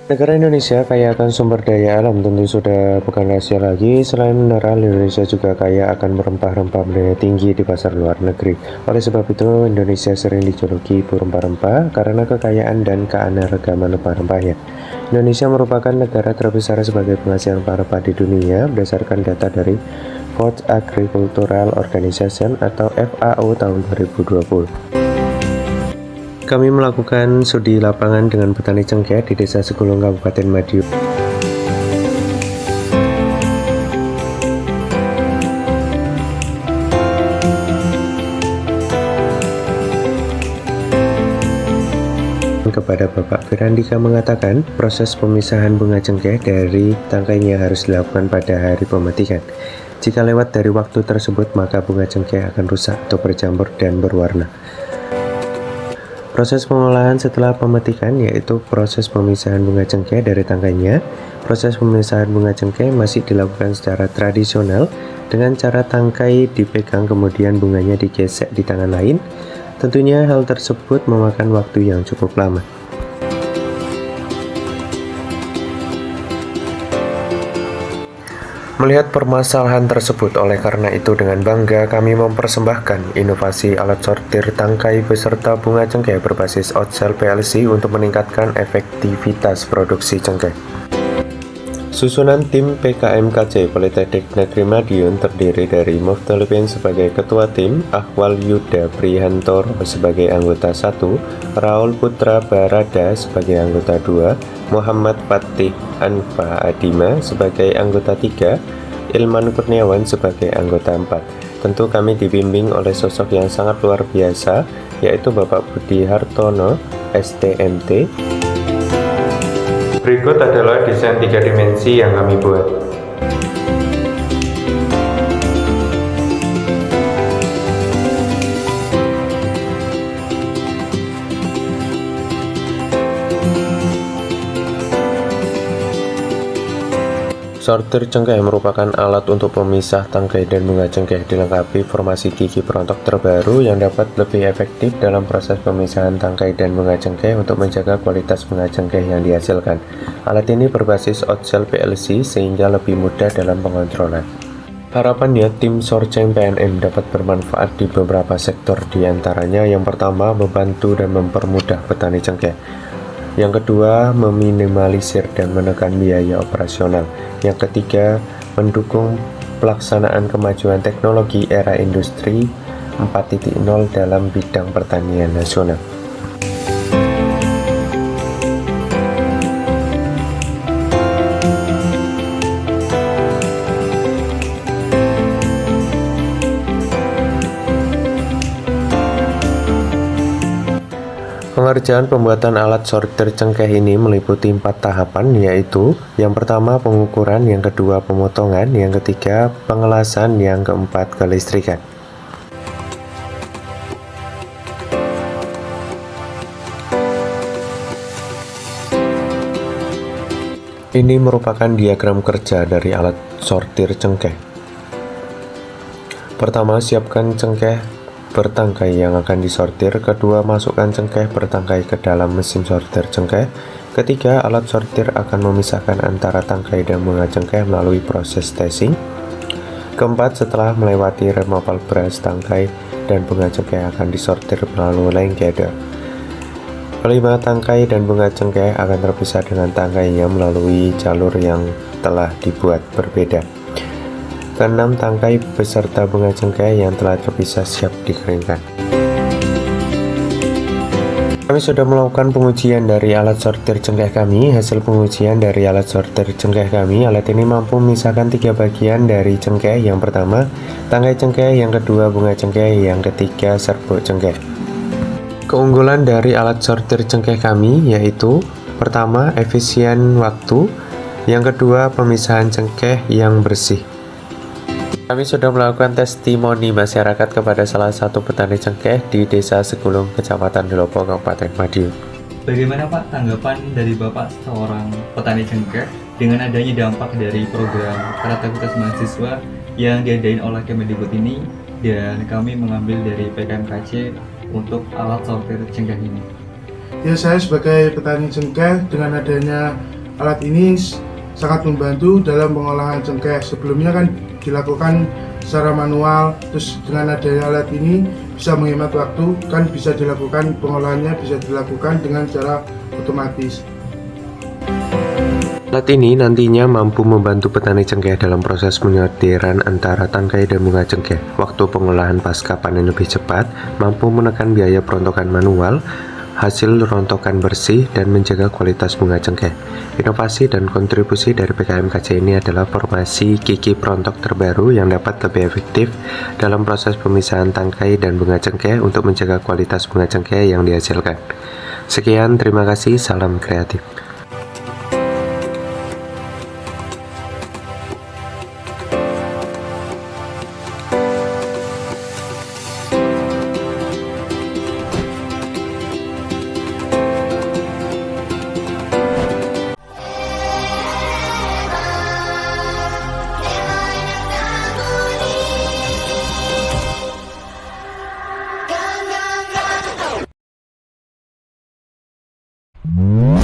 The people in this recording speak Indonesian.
Negara Indonesia kaya akan sumber daya alam tentu sudah bukan rahasia lagi. Selain mineral, Indonesia juga kaya akan rempah-rempah bernilai tinggi di pasar luar negeri. Oleh sebab itu, Indonesia sering dijuluki ibu rempah-rempah karena kekayaan dan keanekaragaman rempah-rempahnya. Indonesia merupakan negara terbesar sebagai penghasil rempah-rempah di dunia berdasarkan data dari Food Agricultural Organization atau FAO tahun 2020. Kami melakukan studi lapangan dengan petani cengkeh di Desa Segulung, Kabupaten Madiun. Kepada Bapak Firandika mengatakan, proses pemisahan bunga cengkeh dari tangkainya harus dilakukan pada hari pemetikan. Jika lewat dari waktu tersebut, maka bunga cengkeh akan rusak atau bercampur dan berwarna. Proses pengolahan setelah pemetikan yaitu proses pemisahan bunga cengkeh dari tangkainya. Proses pemisahan bunga cengkeh masih dilakukan secara tradisional dengan cara tangkai dipegang kemudian bunganya digesek di tangan lain. Tentunya hal tersebut memakan waktu yang cukup lama. Melihat permasalahan tersebut, oleh karena itu dengan bangga kami mempersembahkan inovasi alat sortir tangkai beserta bunga cengkeh berbasis Oatcell PLC untuk meningkatkan efektivitas produksi cengkeh. Susunan tim PKMKC Politeknik Negeri Madiun terdiri dari Muftolipin sebagai Ketua Tim, Ahwal Yuda Prihantoro sebagai anggota 1, Raul Putra Barada sebagai anggota 2, Muhammad Fatih Anfa Adima sebagai anggota 3, Ilman Kurniawan sebagai anggota 4. Tentu kami dibimbing oleh sosok yang sangat luar biasa, yaitu Bapak Budi Hartono, STMT. Berikut adalah desain 3 dimensi yang kami buat. Sortir cengkeh merupakan alat untuk pemisah tangkai dan bunga cengkeh, dilengkapi formasi gigi perontok terbaru yang dapat lebih efektif dalam proses pemisahan tangkai dan bunga cengkeh untuk menjaga kualitas bunga cengkeh yang dihasilkan. Alat ini berbasis Oatcell PLC sehingga lebih mudah dalam pengontrolan. Harapannya, tim Sorceng PNM dapat bermanfaat di beberapa sektor, diantaranya yang pertama membantu dan mempermudah petani cengkeh. Yang kedua, meminimalisir dan menekan biaya operasional. Yang ketiga, mendukung pelaksanaan kemajuan teknologi era industri 4.0 dalam bidang pertanian nasional. Pengerjaan pembuatan alat sortir cengkeh ini meliputi 4 tahapan, yaitu yang pertama pengukuran, yang kedua pemotongan, yang ketiga pengelasan, yang keempat kelistrikan. Ini merupakan diagram kerja dari alat sortir cengkeh. Pertama, siapkan cengkeh bertangkai yang akan disortir. Kedua, masukkan cengkeh bertangkai ke dalam mesin sortir cengkeh. Ketiga, alat sortir akan memisahkan antara tangkai dan bunga cengkeh melalui proses stacing. Keempat, setelah melewati removal brush, tangkai dan bunga cengkeh akan disortir melalui line gather. Kelima, tangkai dan bunga cengkeh akan terpisah dengan tangkainya melalui jalur yang telah dibuat berbeda. Keenam, tangkai beserta bunga cengkeh yang telah terpisah siap dikeringkan. Kami sudah melakukan pengujian dari alat sortir cengkeh kami. Hasil pengujian dari alat sortir cengkeh kami, alat ini mampu memisahkan 3 bagian dari cengkeh. Yang pertama, tangkai cengkeh, yang kedua bunga cengkeh, yang ketiga serbuk cengkeh. Keunggulan dari alat sortir cengkeh kami yaitu pertama, efisien waktu, yang kedua, pemisahan cengkeh yang bersih. Kami sudah melakukan testimoni masyarakat kepada salah satu petani cengkeh di Desa Segulung, Kecamatan Delopo, Kabupaten Madiun. Bagaimana Pak tanggapan dari Bapak seorang petani cengkeh dengan adanya dampak dari program kreativitas mahasiswa yang diadain oleh Kemendikbud ini, dan kami mengambil dari PKMKC untuk alat sortir cengkeh ini? Ya, saya sebagai petani cengkeh dengan adanya Alat ini sangat membantu dalam pengolahan cengkeh. Sebelumnya kan dilakukan secara manual, terus dengan adanya alat ini bisa menghemat waktu, kan bisa dilakukan pengolahannya bisa dilakukan dengan cara otomatis. Alat ini nantinya mampu membantu petani cengkeh dalam proses penyortiran antara tangkai dan bunga cengkeh. Waktu pengolahan pasca panen lebih cepat, mampu menekan biaya perontokan manual, hasil rontokan bersih, dan menjaga kualitas bunga cengkeh. Inovasi dan kontribusi dari PKMKC ini adalah formasi gigi perontok terbaru yang dapat lebih efektif dalam proses pemisahan tangkai dan bunga cengkeh untuk menjaga kualitas bunga cengkeh yang dihasilkan. Sekian, terima kasih, salam kreatif. Gang, gang, gang.